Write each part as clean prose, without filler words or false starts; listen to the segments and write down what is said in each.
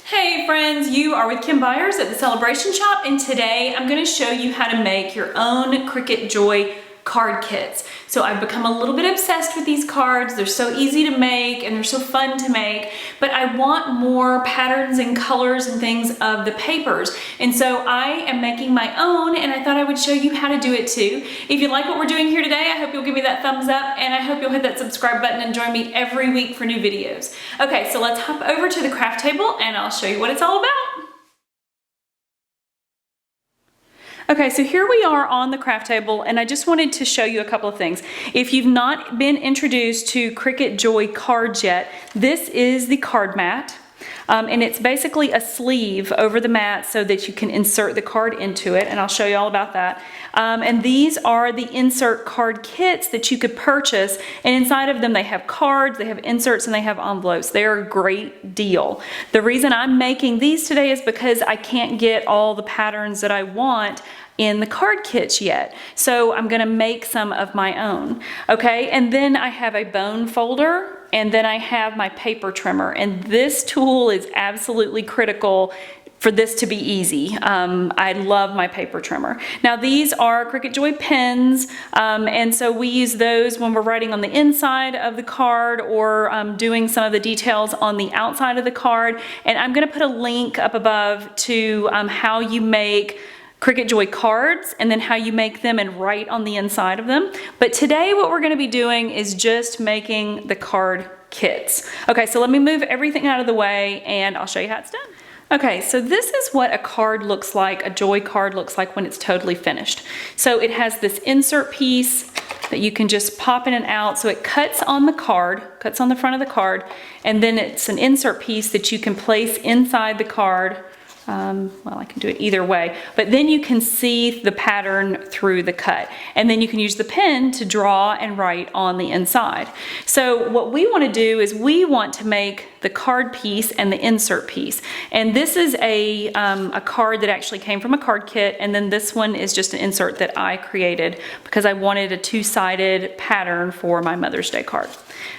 Hey friends, you are with Kim Byers at the Celebration Shop, and today I'm going to show you how to make your own Cricut Joy card kits. So I've become a little bit obsessed with these cards. They're so easy to make and they're so fun to make, but I want more patterns and colors and things of the papers. And so I am making my own, and I thought I would show you how to do it too. If you like what we're doing here today, I hope you'll give me that thumbs up, and I hope you'll hit that subscribe button and join me every week for new videos. Okay, so let's hop over to the craft table and I'll show you what it's all about. Okay, so here we are on the craft table, and I just wanted to show you a couple of things. If you've not been introduced to Cricut Joy cards yet, this is the card mat. And it's basically a sleeve over the mat so that you can insert the card into it, and I'll show you all about that. And these are the insert card kits that you could purchase, and inside of them they have cards, they have inserts, and they have envelopes. They're a great deal. The reason I'm making these today is because I can't get all the patterns that I want in the card kits yet. So I'm gonna make some of my own, okay? And then I have a bone folder, and then I have my paper trimmer, and this tool is absolutely critical for this to be easy. I love my paper trimmer. Now these are Cricut Joy pens, and so we use those when we're writing on the inside of the card or doing some of the details on the outside of the card. And I'm gonna put a link up above to how you make Cricut Joy cards, and then how you make them and write on the inside of them. But today what we're going to be doing is just making the card kits. Okay, so let me move everything out of the way and I'll show you how it's done. Okay, so this is what a card looks like, a Joy card looks like when it's totally finished. So it has this insert piece that you can just pop in and out, so it cuts on the card, cuts on the front of the card, and then it's an insert piece that you can place inside the card. Well, I can do it either way, but then you can see the pattern through the cut, and then you can use the pen to draw and write on the inside. So what we want to do is we want to make the card piece and the insert piece, and this is a card that actually came from a card kit, and then this one is just an insert that I created because I wanted a two-sided pattern for my Mother's Day card.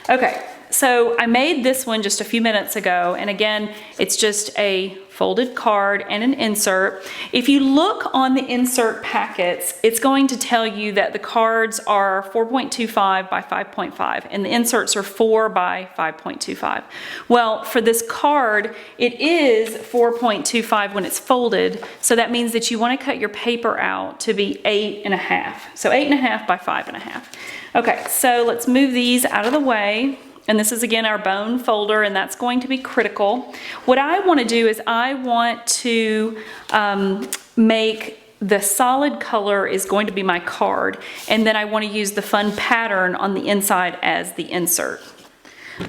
Okay, so I made this one just a few minutes ago, and again, it's just a folded card and an insert. If you look on the insert packets, it's going to tell you that the cards are 4.25 by 5.5 and the inserts are 4 by 5.25. Well, for this card, it is 4.25 when it's folded, so that means that you want to cut your paper out to be 8.5. So 8.5 by 5.5. Okay, so let's move these out of the way. And this is again our bone folder, and that's going to be critical. What I want to do is I want to make the solid color is going to be my card, and then I want to use the fun pattern on the inside as the insert.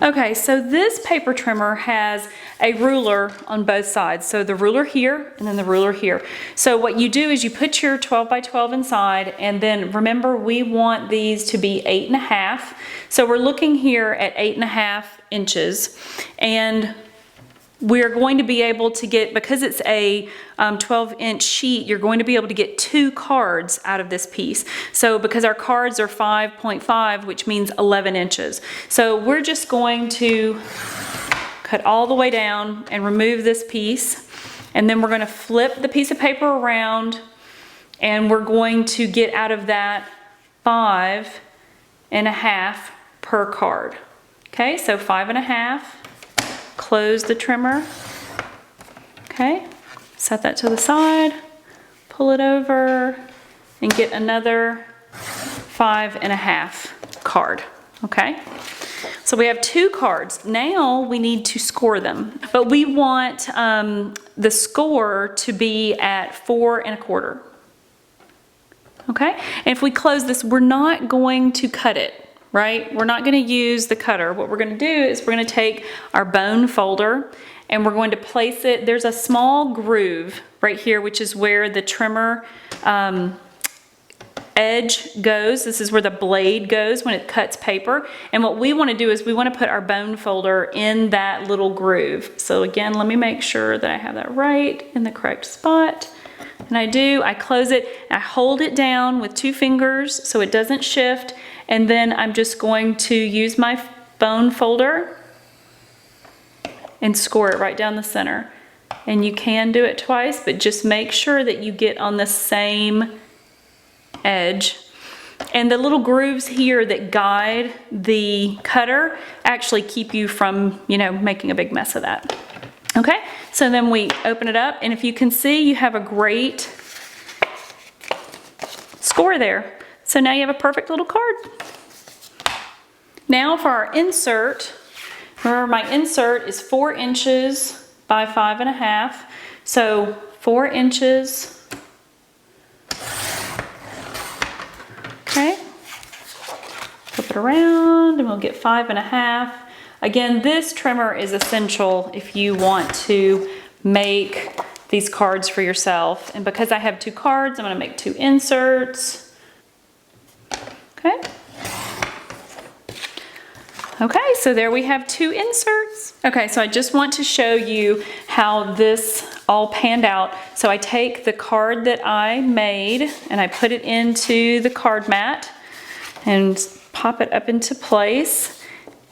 Okay, so this paper trimmer has a ruler on both sides. So the ruler here and then the ruler here. So what you do is you put your 12 by 12 inside, and then remember we want these to be 8.5. So we're looking here at 8.5 inches, and we're going to be able to get, because it's a 12-inch sheet, you're going to be able to get 2 cards out of this piece. So because our cards are 5.5, which means 11 inches. So we're just going to cut all the way down and remove this piece. And then we're going to flip the piece of paper around, and we're going to get out of that 5.5 per card. Okay, so 5.5. Close the trimmer. Okay, set that to the side, pull it over, and get another 5.5 card. Okay, so we have 2 cards. Now we need to score them, but we want the score to be at 4.25. Okay, and if we close this, we're not going to cut it. Right? We're not going to use the cutter. What we're going to do is we're going to take our bone folder and we're going to place it. There's a small groove right here, which is where the trimmer edge goes. This is where the blade goes when it cuts paper. And what we want to do is we want to put our bone folder in that little groove. So again, let me make sure that I have that right in the correct spot. And I do. I close it. I hold it down with 2 fingers so it doesn't shift. And then I'm just going to use my bone folder and score it right down the center. And you can do it twice, but just make sure that you get on the same edge. And the little grooves here that guide the cutter actually keep you from, you know, making a big mess of that. Okay, so then we open it up, and if you can see, you have a great score there. So now you have a perfect little card. Now for our insert, remember my insert is 4 inches by 5.5. So 4 inches. Okay. Flip it around and we'll get 5.5. Again, this trimmer is essential if you want to make these cards for yourself. And because I have 2 cards, I'm going to make 2 inserts. Okay. Okay, so there we have 2 inserts. Okay, so I just want to show you how this all panned out. So I take the card that I made and I put it into the card mat and pop it up into place.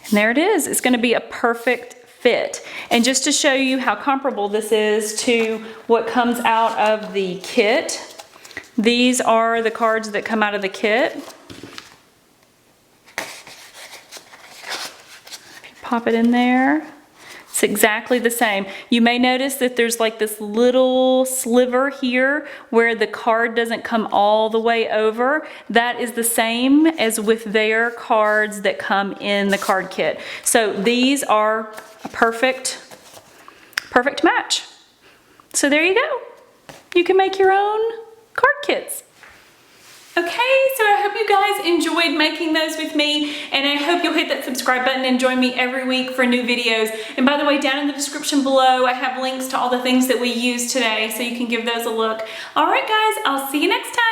And there it is. It's going to be a perfect fit. And just to show you how comparable this is to what comes out of the kit, these are the cards that come out of the kit. Pop it in there. It's exactly the same. You may notice that there's like this little sliver here where the card doesn't come all the way over. That is the same as with their cards that come in the card kit. So these are a perfect match. So there you go. You can make your own card kits. Okay, so I hope you guys enjoyed making those with me, and I hope you'll hit that subscribe button and join me every week for new videos. And by the way, down in the description below, I have links to all the things that we used today, so you can give those a look. All right, guys, I'll see you next time.